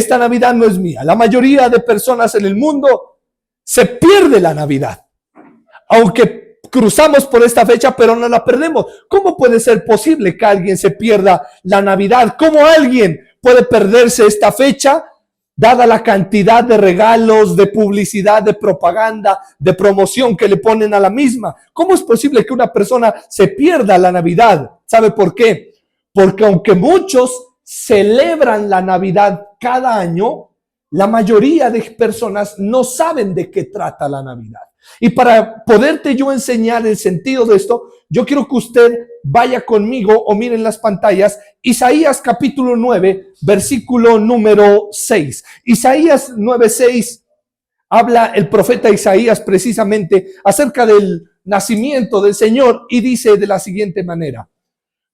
esta Navidad no es mía. La mayoría de personas en el mundo se pierde la Navidad. Aunque cruzamos por esta fecha, pero no la perdemos. ¿Cómo puede ser posible que alguien se pierda la Navidad? ¿Cómo alguien puede perderse esta fecha, dada la cantidad de regalos, de publicidad, de propaganda, de promoción que le ponen a la misma? ¿Cómo es posible que una persona se pierda la Navidad? ¿Sabe por qué? Porque aunque muchos celebran la Navidad cada año, la mayoría de personas no saben de qué trata la Navidad. Y para poderte yo enseñar el sentido de esto, yo quiero que usted vaya conmigo o miren las pantallas, Isaías capítulo 9, versículo número 6. Isaías 9:6 habla el profeta Isaías precisamente acerca del nacimiento del Señor y dice de la siguiente manera: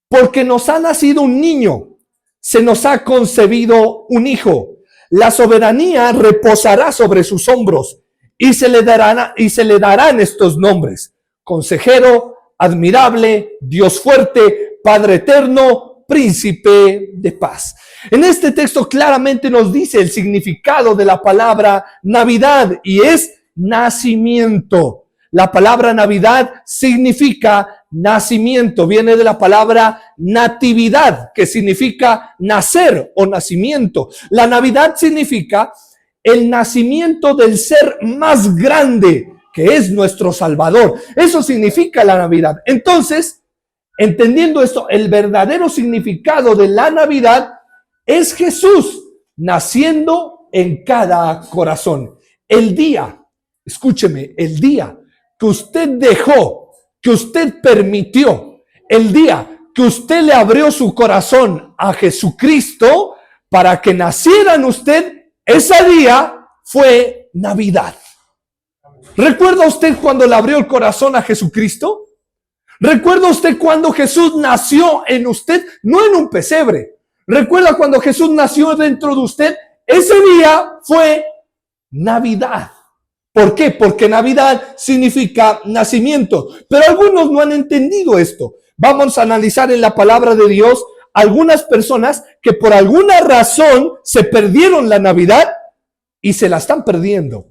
porque nos ha nacido un niño, se nos ha concebido un hijo, la soberanía reposará sobre sus hombros y se le darán estos nombres: Consejero, Admirable, Dios fuerte, Padre eterno, Príncipe de paz. En este texto claramente nos dice el significado de la palabra Navidad y es nacimiento. La palabra Navidad significa nacimiento, viene de la palabra natividad, que significa nacer o nacimiento. La Navidad significa el nacimiento del ser más grande, que es nuestro Salvador. Eso significa la Navidad. Entonces, entendiendo esto, el verdadero significado de la Navidad es Jesús naciendo en cada corazón. El día, escúcheme, el día que usted dejó, que usted permitió, el día que usted le abrió su corazón a Jesucristo para que naciera en usted, ese día fue Navidad. ¿Recuerda usted cuando le abrió el corazón a Jesucristo? ¿Recuerda usted cuando Jesús nació en usted? No en un pesebre. ¿Recuerda cuando Jesús nació dentro de usted? Ese día fue Navidad. ¿Por qué? Porque Navidad significa nacimiento. Pero algunos no han entendido esto. Vamos a analizar en la palabra de Dios algunas personas que por alguna razón se perdieron la Navidad y se la están perdiendo.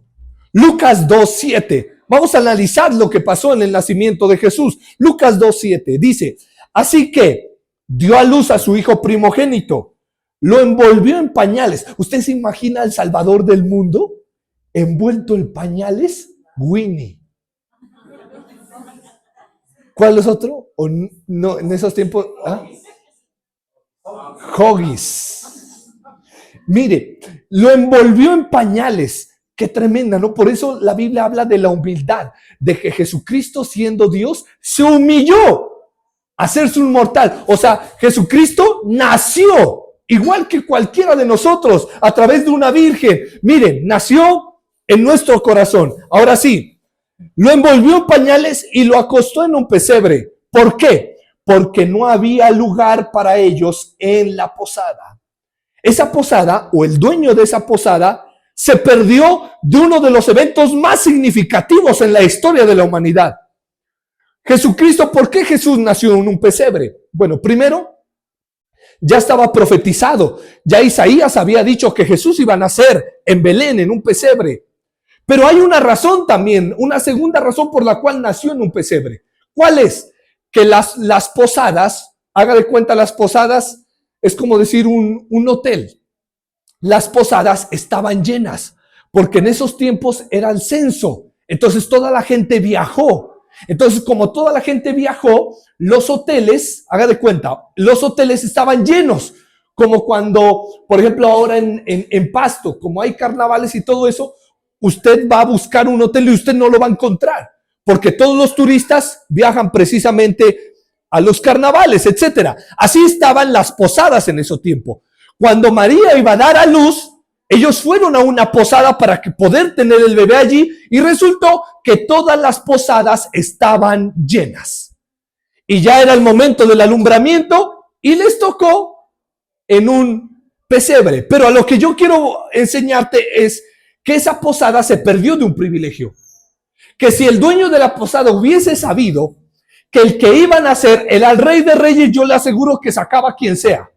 Lucas 2:7. Vamos a analizar lo que pasó en el nacimiento de Jesús. Lucas 2:7 dice: así que dio a luz a su hijo primogénito, lo envolvió en pañales. ¿Usted se imagina al Salvador del mundo envuelto en pañales? Winnie. ¿Cuál es otro? ¿O no en esos tiempos? ¿Ah? Huggies. Mire, lo envolvió en pañales. Qué tremenda, ¿no? Por eso la Biblia habla de la humildad, de que Jesucristo, siendo Dios, se humilló a hacerse un mortal. O sea, Jesucristo nació igual que cualquiera de nosotros a través de una virgen. Miren, nació en nuestro corazón. Ahora sí, lo envolvió en pañales y lo acostó en un pesebre. ¿Por qué? Porque no había lugar para ellos en la posada. Esa posada, o el dueño de esa posada, se perdió de uno de los eventos más significativos en la historia de la humanidad. Jesucristo, ¿por qué Jesús nació en un pesebre? Bueno, primero, ya estaba profetizado. Ya Isaías había dicho que Jesús iba a nacer en Belén, en un pesebre. Pero hay una razón también, una segunda razón por la cual nació en un pesebre. ¿Cuál es? Que las posadas, haga de cuenta, las posadas es como decir un hotel. Las posadas estaban llenas, porque en esos tiempos era el censo. Entonces toda la gente viajó. Entonces, como toda la gente viajó, los hoteles, haga de cuenta, los hoteles estaban llenos. Como cuando, por ejemplo, ahora en Pasto, como hay carnavales y todo eso, usted va a buscar un hotel y usted no lo va a encontrar, porque todos los turistas viajan precisamente a los carnavales, etcétera. Así estaban las posadas en ese tiempo. Cuando María iba a dar a luz, ellos fueron a una posada para poder tener el bebé allí y resultó que todas las posadas estaban llenas. Y ya era el momento del alumbramiento y les tocó en un pesebre. Pero a lo que yo quiero enseñarte es que esa posada se perdió de un privilegio. Que si el dueño de la posada hubiese sabido que el que iban a nacer era el Rey de Reyes, yo le aseguro que sacaba a quien sea,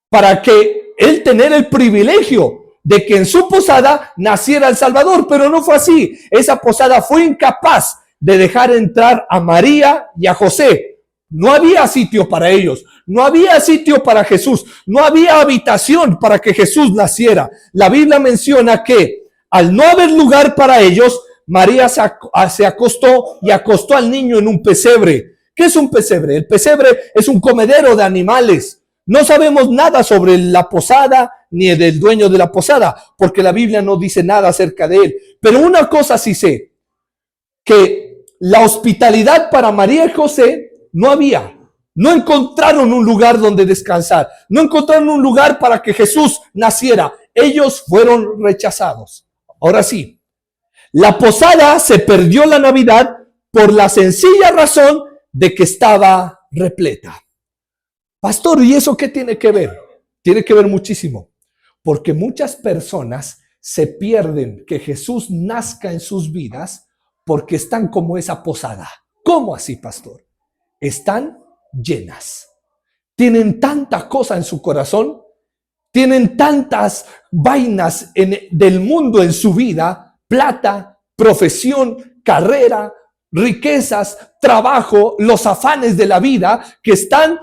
para que él tener el privilegio de que en su posada naciera el Salvador, pero no fue así. Esa posada fue incapaz de dejar entrar a María y a José. No había sitio para ellos, no había sitio para Jesús, no había habitación para que Jesús naciera. La Biblia menciona que al no haber lugar para ellos, María se acostó y acostó al niño en un pesebre. ¿Qué es un pesebre? El pesebre es un comedero de animales. No sabemos nada sobre la posada ni del dueño de la posada, porque la Biblia no dice nada acerca de él. Pero una cosa sí sé, que la hospitalidad para María y José no había. No encontraron un lugar donde descansar. No encontraron un lugar para que Jesús naciera. Ellos fueron rechazados. Ahora sí, la posada se perdió la Navidad por la sencilla razón de que estaba repleta. Pastor, ¿y eso qué tiene que ver? Tiene que ver muchísimo, porque muchas personas se pierden que Jesús nazca en sus vidas porque están como esa posada. ¿Cómo así, pastor? Están llenas. Tienen tanta cosa en su corazón, tienen tantas vainas del mundo en su vida, plata, profesión, carrera, riquezas, trabajo, los afanes de la vida que están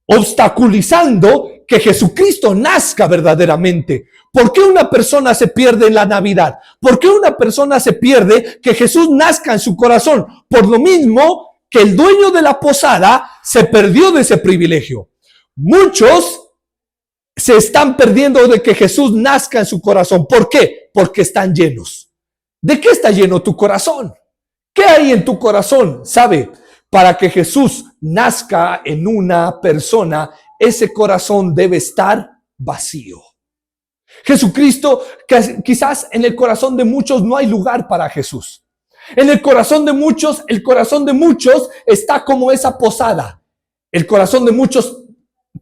obstaculizando que Jesucristo nazca verdaderamente. ¿Por qué una persona se pierde en la Navidad? ¿Por qué una persona se pierde que Jesús nazca en su corazón? Por lo mismo que el dueño de la posada se perdió de ese privilegio. Muchos se están perdiendo de que Jesús nazca en su corazón. ¿Por qué? Porque están llenos. ¿De qué está lleno tu corazón? ¿Qué hay en tu corazón? ¿Sabe? Para que Jesús nazca en una persona, ese corazón debe estar vacío. Jesucristo, quizás en el corazón de muchos no hay lugar para Jesús. En el corazón de muchos está como esa posada. El corazón de muchos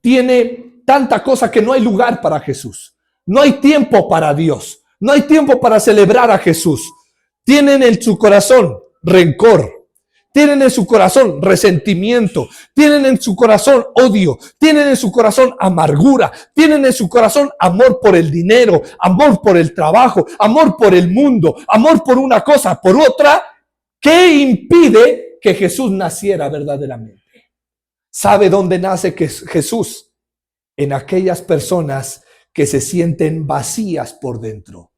tiene tanta cosa que no hay lugar para Jesús. No hay tiempo para Dios. No hay tiempo para celebrar a Jesús. Tienen en su corazón rencor. Tienen en su corazón resentimiento, tienen en su corazón odio, tienen en su corazón amargura, tienen en su corazón amor por el dinero, amor por el trabajo, amor por el mundo, amor por una cosa, por otra, que impide que Jesús naciera verdaderamente. ¿Sabe dónde nace Jesús? En aquellas personas que se sienten vacías por dentro.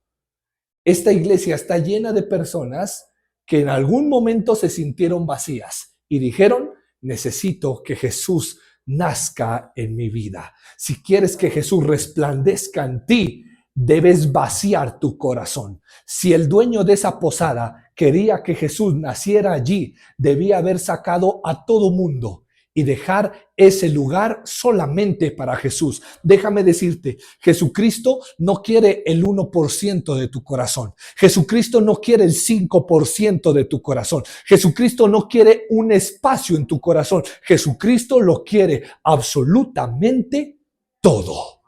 Esta iglesia está llena de personas que en algún momento se sintieron vacías y dijeron, necesito que Jesús nazca en mi vida. Si quieres que Jesús resplandezca en ti, debes vaciar tu corazón. Si el dueño de esa posada quería que Jesús naciera allí, debía haber sacado a todo mundo y dejar ese lugar solamente para Jesús. Déjame decirte, Jesucristo no quiere el 1% de tu corazón. Jesucristo no quiere el 5% de tu corazón. Jesucristo no quiere un espacio en tu corazón. Jesucristo lo quiere absolutamente todo.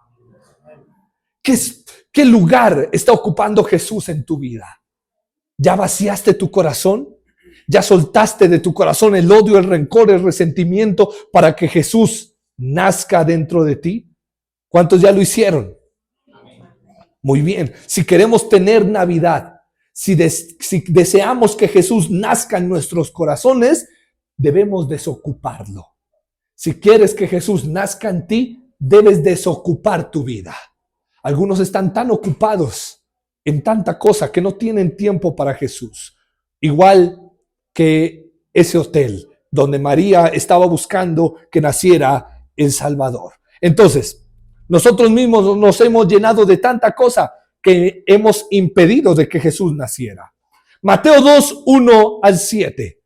¿Qué lugar está ocupando Jesús en tu vida? ¿Ya vaciaste tu corazón? ¿Ya soltaste de tu corazón el odio, el rencor, el resentimiento para que Jesús nazca dentro de ti? ¿Cuántos ya lo hicieron? Muy bien. Si queremos tener Navidad, si deseamos que Jesús nazca en nuestros corazones, debemos desocuparlo. Si quieres que Jesús nazca en ti, debes desocupar tu vida. Algunos están tan ocupados en tanta cosa que no tienen tiempo para Jesús. Igual que ese hotel donde María estaba buscando que naciera el Salvador. Entonces, nosotros mismos nos hemos llenado de tanta cosa que hemos impedido de que Jesús naciera. Mateo 2, 1 al 7.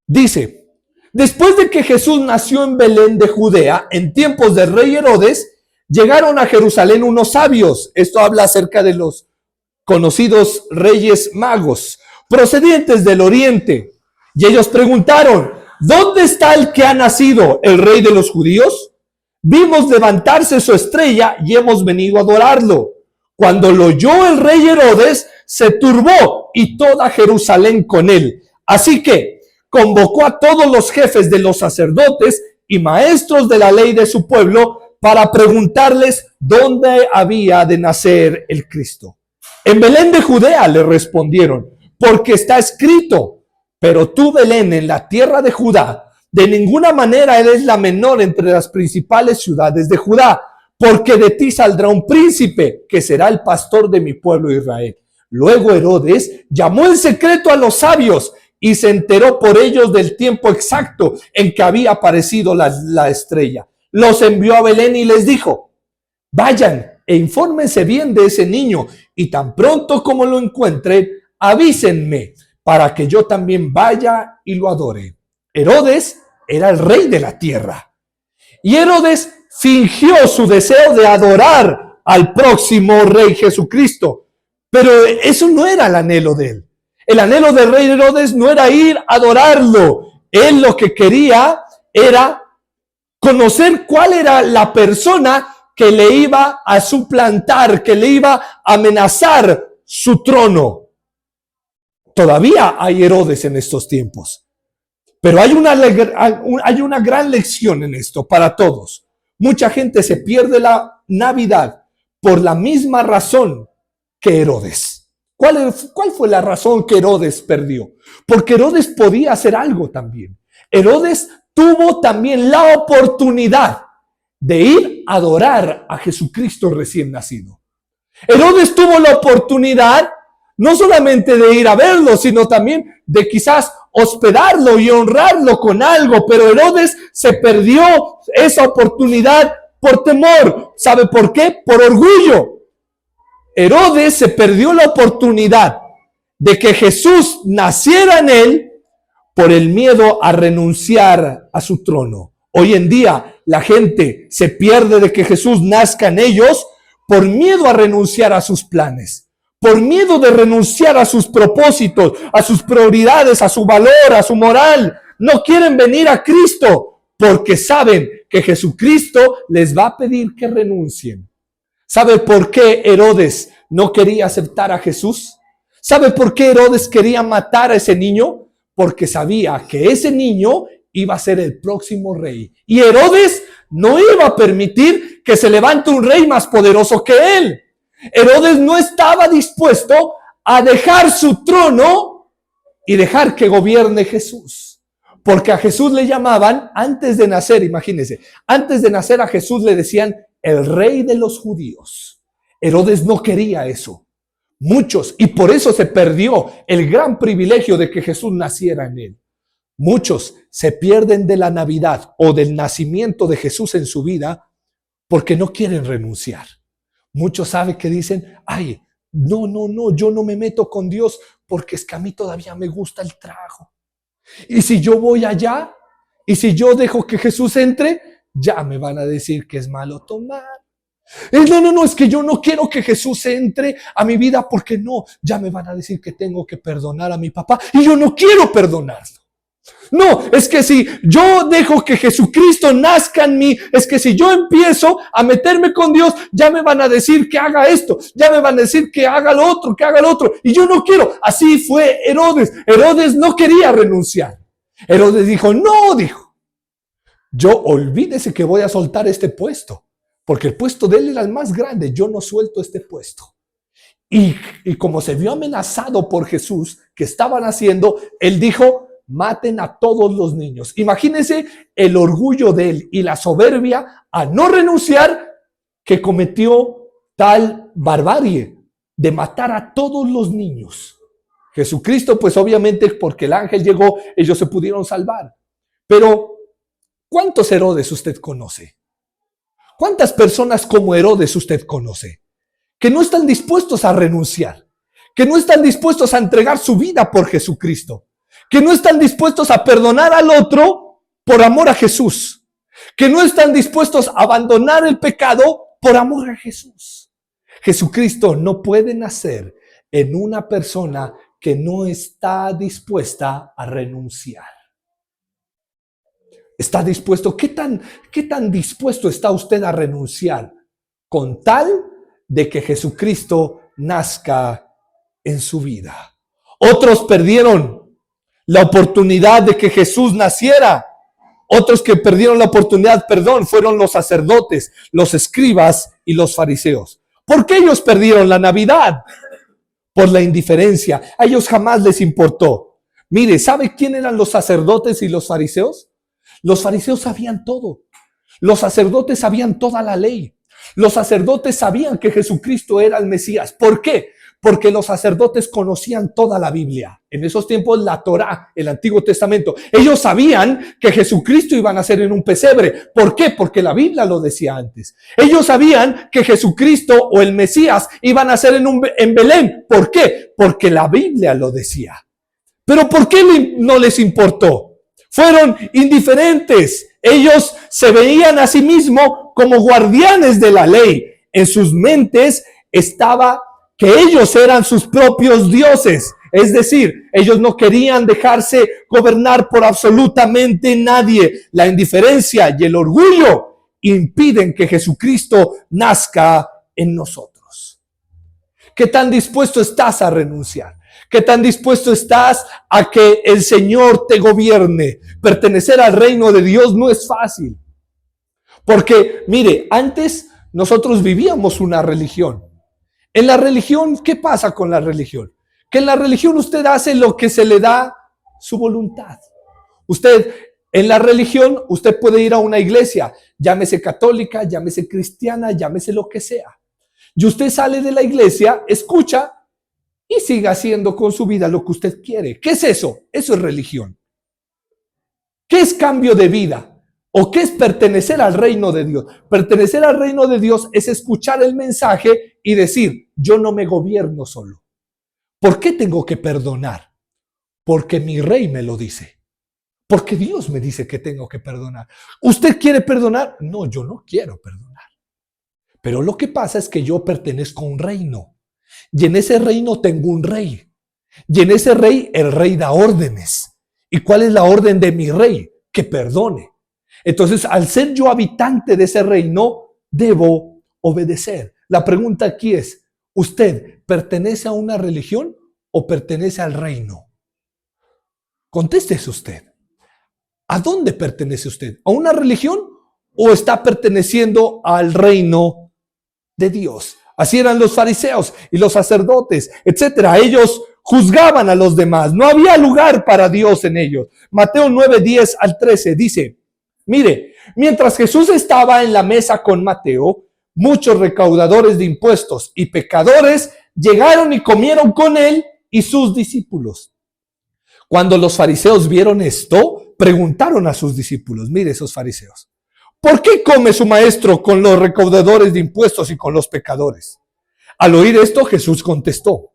Dice, después de que Jesús nació en Belén de Judea, en tiempos del rey Herodes, llegaron a Jerusalén unos sabios. Esto habla acerca de los conocidos reyes magos, procedientes del oriente. Y ellos preguntaron, ¿dónde está el que ha nacido, el rey de los judíos? Vimos levantarse su estrella y hemos venido a adorarlo. Cuando lo oyó el rey Herodes, se turbó y toda Jerusalén con él. Así que convocó a todos los jefes de los sacerdotes y maestros de la ley de su pueblo para preguntarles dónde había de nacer el Cristo. En Belén de Judea, le respondieron, porque está escrito, pero tú, Belén, en la tierra de Judá, de ninguna manera eres la menor entre las principales ciudades de Judá, porque de ti saldrá un príncipe que será el pastor de mi pueblo Israel. Luego Herodes llamó en secreto a los sabios y se enteró por ellos del tiempo exacto en que había aparecido la estrella. Los envió a Belén y les dijo, vayan e infórmense bien de ese niño y tan pronto como lo encuentren, avísenme para que yo también vaya y lo adore. Herodes era el rey de la tierra y Herodes fingió su deseo de adorar al próximo rey Jesucristo, pero eso no era el anhelo de él. El anhelo del rey Herodes no era ir a adorarlo. Él lo que quería era conocer cuál era la persona que le iba a suplantar, que le iba a amenazar su trono. Todavía hay Herodes en estos tiempos. Pero hay una gran lección en esto para todos. Mucha gente se pierde la Navidad por la misma razón que Herodes. ¿Cuál fue la razón que Herodes perdió? Porque Herodes podía hacer algo también. Herodes tuvo también la oportunidad de ir a adorar a Jesucristo recién nacido. Herodes tuvo la oportunidad no solamente de ir a verlo, sino también de quizás hospedarlo y honrarlo con algo, pero Herodes se perdió esa oportunidad por temor. ¿Sabe por qué? Por orgullo. Herodes se perdió la oportunidad de que Jesús naciera en él por el miedo a renunciar a su trono. Hoy en día la gente se pierde de que Jesús nazca en ellos por miedo a renunciar a sus planes, por miedo de renunciar a sus propósitos, a sus prioridades, a su valor, a su moral. No quieren venir a Cristo porque saben que Jesucristo les va a pedir que renuncien. ¿Sabe por qué Herodes no quería aceptar a Jesús? ¿Sabe por qué Herodes quería matar a ese niño? Porque sabía que ese niño iba a ser el próximo rey. Y Herodes no iba a permitir que se levante un rey más poderoso que él. Herodes no estaba dispuesto a dejar su trono y dejar que gobierne Jesús. Porque a Jesús le llamaban, antes de nacer, imagínense, antes de nacer a Jesús le decían el rey de los judíos. Herodes no quería eso. Muchos, y por eso se perdió el gran privilegio de que Jesús naciera en él. Muchos se pierden de la Navidad o del nacimiento de Jesús en su vida porque no quieren renunciar. Muchos saben que dicen, ay, no, yo no me meto con Dios porque es que a mí todavía me gusta el trago. Y si yo voy allá, y si yo dejo que Jesús entre, ya me van a decir que es malo tomar. No, es que yo no quiero que Jesús entre a mi vida porque no, ya me van a decir que tengo que perdonar a mi papá y yo no quiero perdonarlo. No, es que si yo dejo que Jesucristo nazca en mí, es que si yo empiezo a meterme con Dios, ya me van a decir que haga esto, ya me van a decir que haga lo otro, y yo no quiero. Así fue Herodes. Herodes no quería renunciar. Herodes dijo, yo olvídese que voy a soltar este puesto, porque el puesto de él era el más grande, yo no suelto este puesto. Y como se vio amenazado por Jesús, que estaban haciendo, él dijo, maten a todos los niños. Imagínense el orgullo de él y la soberbia a no renunciar que cometió tal barbarie de matar a todos los niños. Jesucristo, pues obviamente porque el ángel llegó, ellos se pudieron salvar. Pero, ¿cuántos Herodes usted conoce? ¿Cuántas personas como Herodes usted conoce? Que no están dispuestos a renunciar, que no están dispuestos a entregar su vida por Jesucristo, que no están dispuestos a perdonar al otro por amor a Jesús, que no están dispuestos a abandonar el pecado por amor a Jesús. Jesucristo no puede nacer en una persona que no está dispuesta a renunciar. ¿Está dispuesto? ¿Qué tan dispuesto está usted a renunciar con tal de que Jesucristo nazca en su vida? Otros perdieron la oportunidad de que Jesús naciera. Otros que perdieron la oportunidad, fueron los sacerdotes, los escribas y los fariseos. ¿Por qué ellos perdieron la Navidad? Por la indiferencia. A ellos jamás les importó. Mire, ¿sabe quién eran los sacerdotes y los fariseos? Los fariseos sabían todo. Los sacerdotes sabían toda la ley. Los sacerdotes sabían que Jesucristo era el Mesías. ¿Por qué? Porque los sacerdotes conocían toda la Biblia. En esos tiempos la Torá, el Antiguo Testamento. Ellos sabían que Jesucristo iba a nacer en un pesebre. ¿Por qué? Porque la Biblia lo decía antes. Ellos sabían que Jesucristo o el Mesías iba a nacer en Belén. ¿Por qué? Porque la Biblia lo decía. Pero ¿por qué no les importó? Fueron indiferentes. Ellos se veían a sí mismos como guardianes de la ley. En sus mentes estaba que ellos eran sus propios dioses. Es decir, ellos no querían dejarse gobernar por absolutamente nadie. La indiferencia y el orgullo impiden que Jesucristo nazca en nosotros. ¿Qué tan dispuesto estás a renunciar? ¿Qué tan dispuesto estás a que el Señor te gobierne? Pertenecer al reino de Dios no es fácil. Porque, mire, antes nosotros vivíamos una religión. En la religión, ¿qué pasa con la religión? Que en la religión usted hace lo que se le da su voluntad. En la religión, usted puede ir a una iglesia, llámese católica, llámese cristiana, llámese lo que sea. Y usted sale de la iglesia, escucha y sigue haciendo con su vida lo que usted quiere. ¿Qué es eso? Eso es religión. ¿Qué es cambio de vida? ¿O qué es pertenecer al reino de Dios? Pertenecer al reino de Dios es escuchar el mensaje y decir, yo no me gobierno solo. ¿Por qué tengo que perdonar? Porque mi rey me lo dice. Porque Dios me dice que tengo que perdonar. ¿Usted quiere perdonar? No, yo no quiero perdonar. Pero lo que pasa es que yo pertenezco a un reino. Y en ese reino tengo un rey. Y en ese rey, el rey da órdenes. ¿Y cuál es la orden de mi rey? Que perdone. Entonces, al ser yo habitante de ese reino, debo obedecer. La pregunta aquí es, ¿usted pertenece a una religión o pertenece al reino? Contéstese usted. ¿A dónde pertenece usted? ¿A una religión o está perteneciendo al reino de Dios? Así eran los fariseos y los sacerdotes, etcétera. Ellos juzgaban a los demás. No había lugar para Dios en ellos. Mateo 9, 10 al 13 dice, mire, mientras Jesús estaba en la mesa con Mateo, muchos recaudadores de impuestos y pecadores llegaron y comieron con él y sus discípulos. Cuando los fariseos vieron esto, preguntaron a sus discípulos, mire esos fariseos, ¿por qué come su maestro con los recaudadores de impuestos y con los pecadores? Al oír esto, Jesús contestó,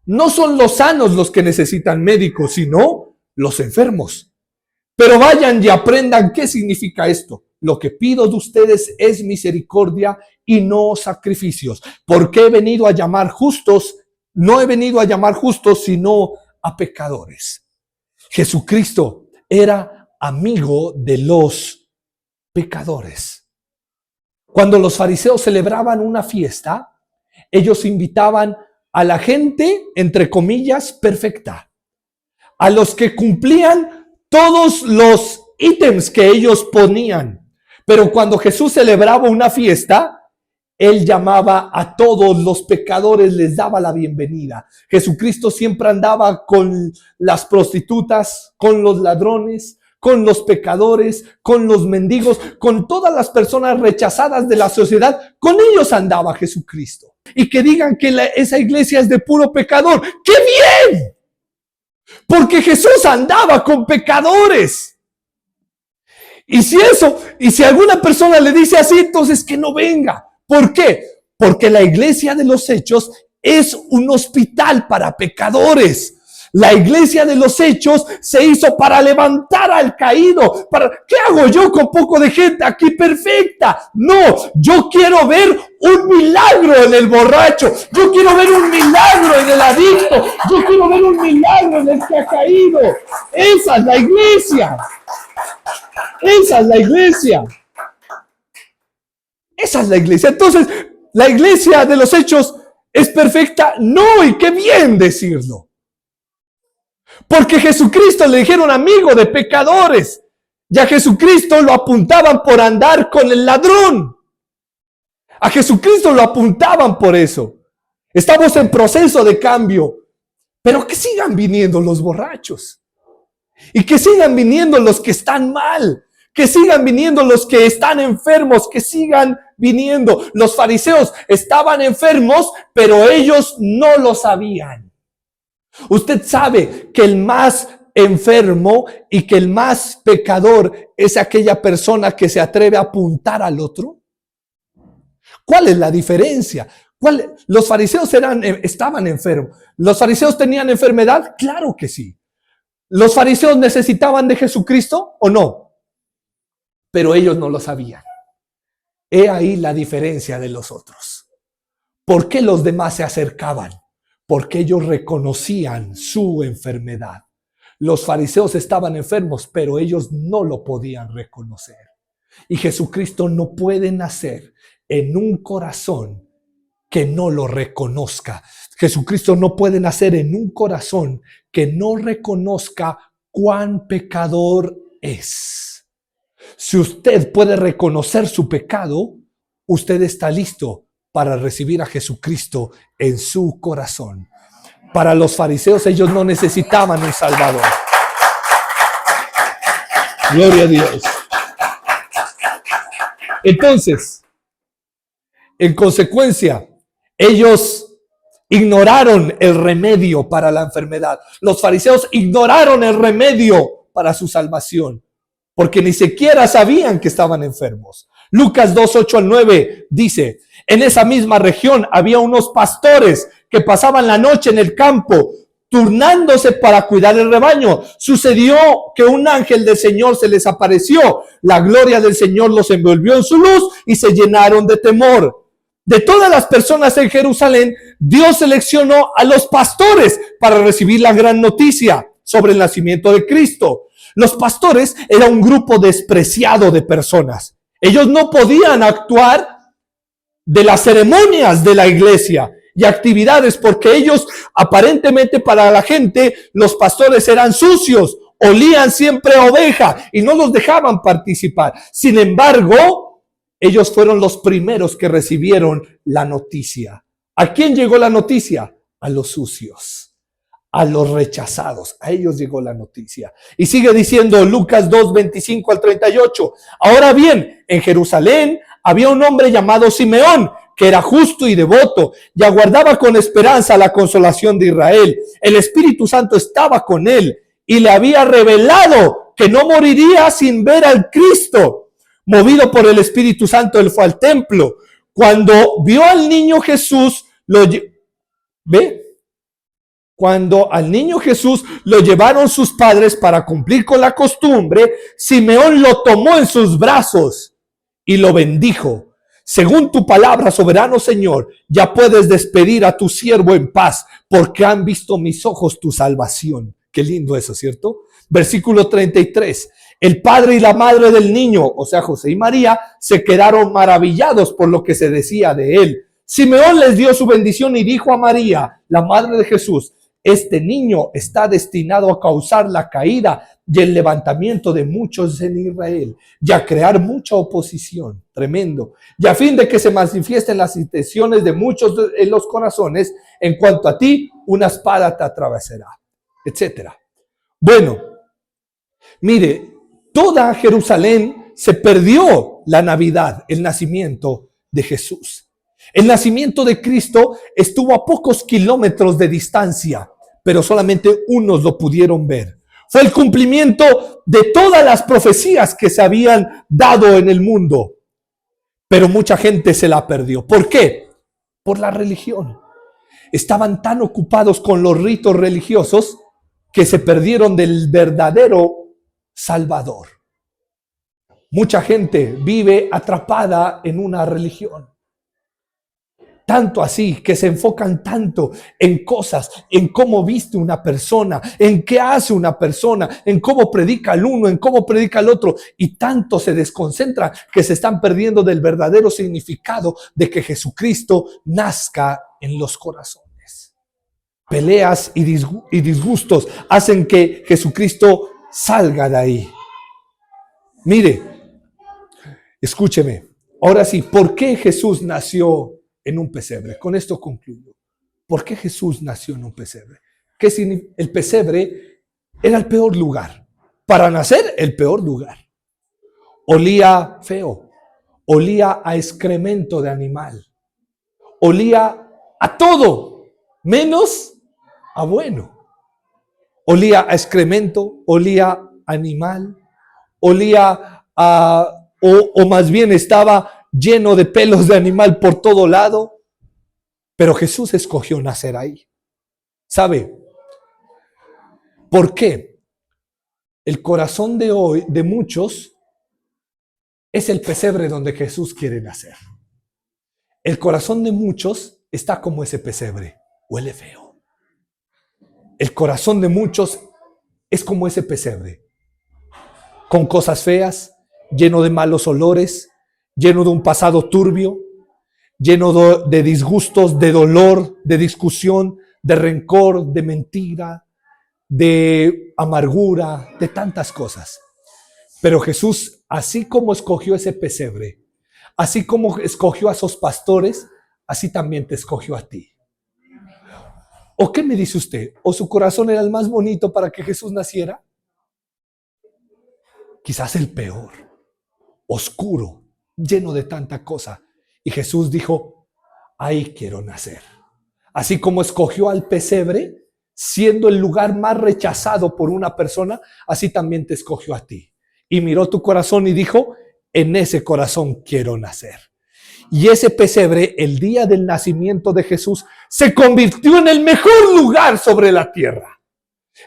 no son los sanos los que necesitan médicos, sino los enfermos. Pero vayan y aprendan qué significa esto. Lo que pido de ustedes es misericordia y no sacrificios. Porque he venido a llamar justos, no he venido a llamar justos, sino a pecadores. Jesucristo era amigo de los pecadores. Cuando los fariseos celebraban una fiesta, ellos invitaban a la gente, entre comillas, perfecta. A los que cumplían todos los ítems que ellos ponían. Pero cuando Jesús celebraba una fiesta, Él llamaba a todos los pecadores, les daba la bienvenida. Jesucristo siempre andaba con las prostitutas, con los ladrones, con los pecadores, con los mendigos, con todas las personas rechazadas de la sociedad. Con ellos andaba Jesucristo. Y que digan que esa iglesia es de puro pecador. ¡Qué bien! Porque Jesús andaba con pecadores. Y si alguna persona le dice así, entonces que no venga. ¿Por qué? Porque la iglesia de los Hechos es un hospital para pecadores. La iglesia de los Hechos se hizo para levantar al caído. ¿Qué hago yo con poco de gente aquí perfecta? No, yo quiero ver un milagro en el borracho. Yo quiero ver un milagro en el adicto. Yo quiero ver un milagro en el que ha caído. Esa es la iglesia. Esa es la iglesia. Esa es la iglesia. Entonces, ¿la iglesia de los Hechos es perfecta? No, y qué bien decirlo. Porque Jesucristo le dijeron amigo de pecadores. Y a Jesucristo lo apuntaban por andar con el ladrón. A Jesucristo lo apuntaban por eso. Estamos en proceso de cambio. Pero que sigan viniendo los borrachos. Y que sigan viniendo los que están mal. Que sigan viniendo los que están enfermos. Que sigan viniendo. Los fariseos estaban enfermos, pero ellos no lo sabían. Usted sabe que el más enfermo y que el más pecador es aquella persona que se atreve a apuntar al otro. ¿Cuál es la diferencia? Los fariseos estaban enfermos. ¿Los fariseos tenían enfermedad? Claro que sí. ¿Los fariseos necesitaban de Jesucristo o no? Pero ellos no lo sabían. He ahí la diferencia de los otros. ¿Por qué los demás se acercaban? Porque ellos reconocían su enfermedad. Los fariseos estaban enfermos, pero ellos no lo podían reconocer. Y Jesucristo no puede nacer en un corazón que no lo reconozca. Jesucristo no puede nacer en un corazón que no reconozca cuán pecador es. Si usted puede reconocer su pecado, usted está listo para recibir a Jesucristo en su corazón. Para los fariseos, ellos no necesitaban un Salvador. Gloria a Dios. Entonces, en consecuencia, ellos ignoraron el remedio para la enfermedad. Los fariseos ignoraron el remedio para su salvación, porque ni siquiera sabían que estaban enfermos. Lucas 2, 8 al 9 dice: en esa misma región había unos pastores que pasaban la noche en el campo, turnándose para cuidar el rebaño. Sucedió que un ángel del Señor se les apareció. La gloria del Señor los envolvió en su luz y se llenaron de temor. De todas las personas en Jerusalén, Dios seleccionó a los pastores para recibir la gran noticia sobre el nacimiento de Cristo. Los pastores eran un grupo despreciado de personas. Ellos no podían actuar de las ceremonias de la iglesia y actividades porque ellos, aparentemente para la gente, los pastores eran sucios, olían siempre a oveja y no los dejaban participar. Sin embargo, ellos fueron los primeros que recibieron la noticia. ¿A quién llegó la noticia? A los sucios, a los rechazados. A ellos llegó la noticia. Y sigue diciendo Lucas 2, 25 al 38. Ahora bien, en Jerusalén había un hombre llamado Simeón, que era justo y devoto, y aguardaba con esperanza la consolación de Israel. El Espíritu Santo estaba con él, y le había revelado que no moriría sin ver al Cristo. Movido por el Espíritu Santo, él fue al templo. Cuando vio al niño Jesús, Cuando al niño Jesús lo llevaron sus padres para cumplir con la costumbre, Simeón lo tomó en sus brazos y lo bendijo. Según tu palabra, soberano Señor, ya puedes despedir a tu siervo en paz, porque han visto mis ojos tu salvación. Qué lindo eso, ¿cierto? Versículo 33. El padre y la madre del niño, o sea, José y María, se quedaron maravillados por lo que se decía de él. Simeón les dio su bendición y dijo a María, la madre de Jesús: este niño está destinado a causar la caída y el levantamiento de muchos en Israel, y a crear mucha oposición. Tremendo. Y a fin de que se manifiesten las intenciones de muchos en los corazones, en cuanto a ti, una espada te atravesará, etcétera. Bueno, mire, toda Jerusalén se perdió la Navidad, el nacimiento de Jesús. El nacimiento de Cristo estuvo a pocos kilómetros de distancia, pero solamente unos lo pudieron ver. Fue el cumplimiento de todas las profecías que se habían dado en el mundo, pero mucha gente se la perdió. ¿Por qué? Por la religión. Estaban tan ocupados con los ritos religiosos que se perdieron del verdadero Salvador. Mucha gente vive atrapada en una religión. Tanto así que se enfocan tanto en cosas, en cómo viste una persona, en qué hace una persona, en cómo predica el uno, en cómo predica el otro. Y tanto se desconcentran que se están perdiendo del verdadero significado de que Jesucristo nazca en los corazones. Peleas y disgustos hacen que Jesucristo salga de ahí. Mire, escúcheme. Ahora sí, ¿por qué Jesús nació en un pesebre? Con esto concluyo. ¿Por qué Jesús nació en un pesebre? ¿Qué significa? El pesebre era el peor lugar. Para nacer, el peor lugar. Olía feo. Olía a excremento de animal. Olía a todo, menos a bueno. Olía a excremento, olía a animal, olía a, o más bien estaba lleno de pelos de animal por todo lado. Pero Jesús escogió nacer ahí. ¿Sabe por qué? El corazón de hoy, de muchos, es el pesebre donde Jesús quiere nacer. El corazón de muchos está como ese pesebre, huele feo. El corazón de muchos es como ese pesebre, con cosas feas, lleno de malos olores, lleno de un pasado turbio, lleno de disgustos, de dolor, de discusión, de rencor, de mentira, de amargura, de tantas cosas. Pero Jesús, así como escogió ese pesebre, así como escogió a esos pastores, así también te escogió a ti. ¿O qué me dice usted? ¿O su corazón era el más bonito para que Jesús naciera? Quizás el peor, oscuro, lleno de tanta cosa. Y Jesús dijo, ahí quiero nacer. Así como escogió al pesebre, siendo el lugar más rechazado por una persona, así también te escogió a ti. Y miró tu corazón y dijo, en ese corazón quiero nacer. Y ese pesebre, el día del nacimiento de Jesús, se convirtió en el mejor lugar sobre la tierra.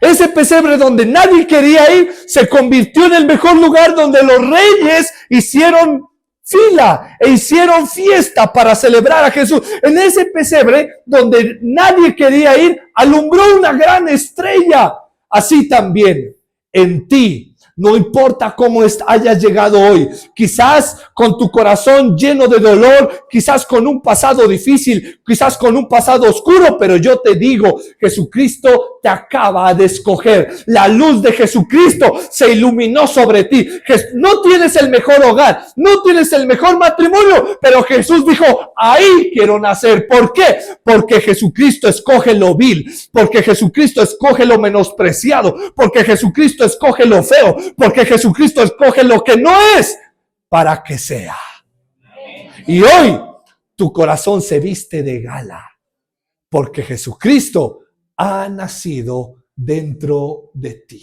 Ese pesebre donde nadie quería ir, se convirtió en el mejor lugar donde los reyes hicieron fila e hicieron fiesta para celebrar a Jesús. En ese pesebre donde nadie quería ir, alumbró una gran estrella. Así también en ti. No importa cómo hayas llegado hoy, quizás con tu corazón lleno de dolor, quizás con un pasado difícil, quizás con un pasado oscuro, pero yo te digo, Jesucristo te acaba de escoger. La luz de Jesucristo se iluminó sobre ti. No tienes el mejor hogar, no tienes el mejor matrimonio, pero Jesús dijo, ahí quiero nacer. ¿Por qué? Porque Jesucristo escoge lo vil, porque Jesucristo escoge lo menospreciado, porque Jesucristo escoge lo feo, porque Jesucristo escoge lo que no es para que sea. Y hoy tu corazón se viste de gala porque Jesucristo ha nacido dentro de ti.